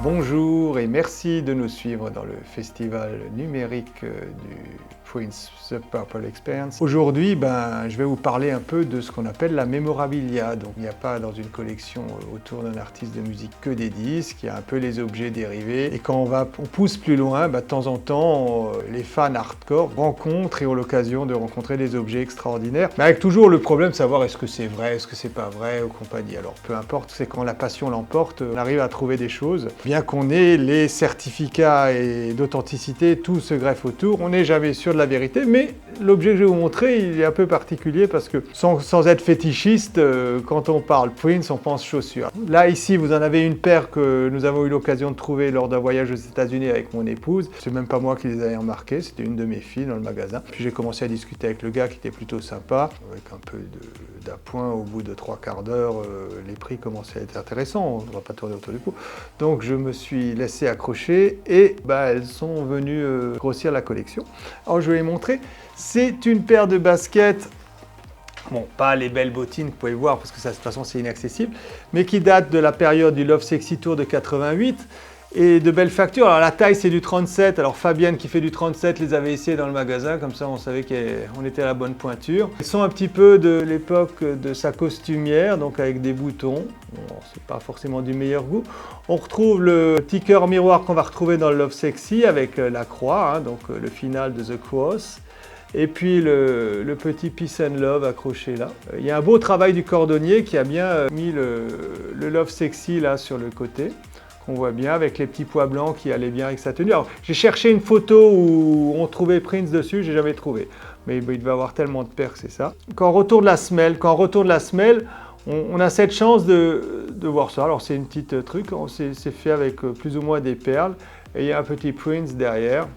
Bonjour et merci de nous suivre dans le festival numérique du Prince The Purple Experience. Aujourd'hui, je vais vous parler un peu de ce qu'on appelle la mémorabilia. Donc, il n'y a pas dans une collection autour d'un artiste de musique que des disques, il y a un peu les objets dérivés. Et quand on pousse plus loin, de temps en temps, les fans hardcore rencontrent et ont l'occasion de rencontrer des objets extraordinaires. Mais avec toujours le problème de savoir est-ce que c'est vrai, est-ce que c'est pas vrai, ou compagnie. Alors, peu importe, c'est quand la passion l'emporte, on arrive à trouver des choses. Bien qu'on ait les certificats d'authenticité, tout se greffe autour, on n'est jamais sûr de la vérité, mais l'objet que je vais vous montrer, il est un peu particulier parce que sans être fétichiste, quand on parle Prince, on pense chaussures. Là, ici, vous en avez une paire que nous avons eu l'occasion de trouver lors d'un voyage aux États-Unis avec mon épouse. C'est même pas moi qui les avais remarquées, c'était une de mes filles dans le magasin. Puis j'ai commencé à discuter avec le gars qui était plutôt sympa, avec un peu d'appoint. Au bout de 3/4 d'heure, les prix commençaient à être intéressants, on ne va pas tourner autour du pot. Donc je me suis laissé accrocher et elles sont venues grossir la collection. Alors je vais les montrer. C'est une paire de baskets, bon, pas les belles bottines que vous pouvez voir parce que ça, de toute façon c'est inaccessible, mais qui date de la période du Love Sexy Tour de 88 et de belles factures. Alors la taille c'est du 37, alors Fabienne qui fait du 37 les avait essayées dans le magasin, comme ça on savait qu'on était à la bonne pointure. Elles sont un petit peu de l'époque de sa costumière, donc avec des boutons. Bon, c'est pas forcément du meilleur goût. On retrouve le petit cœur miroir qu'on va retrouver dans le Love Sexy avec la croix, donc le final de The Cross. Et puis le petit Peace and Love accroché là. Il y a un beau travail du cordonnier qui a bien mis le Love Sexy là sur le côté, qu'on voit bien avec les petits pois blancs qui allaient bien avec sa tenue. Alors j'ai cherché une photo où on trouvait Prince dessus, j'ai jamais trouvé. Mais il devait avoir tellement de paires, c'est ça. Quand on retourne la semelle, on a cette chance de voir ça. Alors c'est une petite truc, c'est fait avec plus ou moins des perles. Et il y a un petit Prince derrière.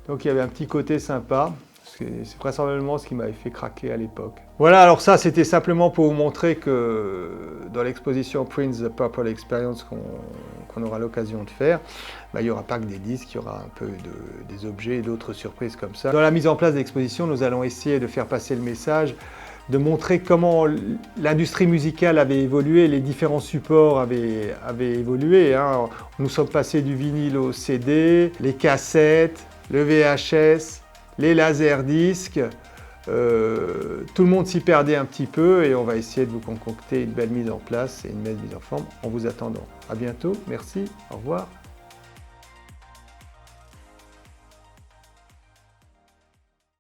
Donc il y avait un petit côté sympa. C'est vraisemblablement ce qui m'avait fait craquer à l'époque. Voilà, alors ça c'était simplement pour vous montrer que dans l'exposition Prince The Purple Experience qu'on aura l'occasion de faire, il n'y aura pas que des disques, il y aura un peu des objets et d'autres surprises comme ça. Dans la mise en place de l'exposition, nous allons essayer de faire passer le message, de montrer comment l'industrie musicale avait évolué, les différents supports avaient évolué. Nous sommes passés du vinyle au CD, les cassettes, le VHS, les laserdiscs, tout le monde s'y perdait un petit peu et on va essayer de vous concocter une belle mise en place et une belle mise en forme en vous attendant. À bientôt, merci, au revoir.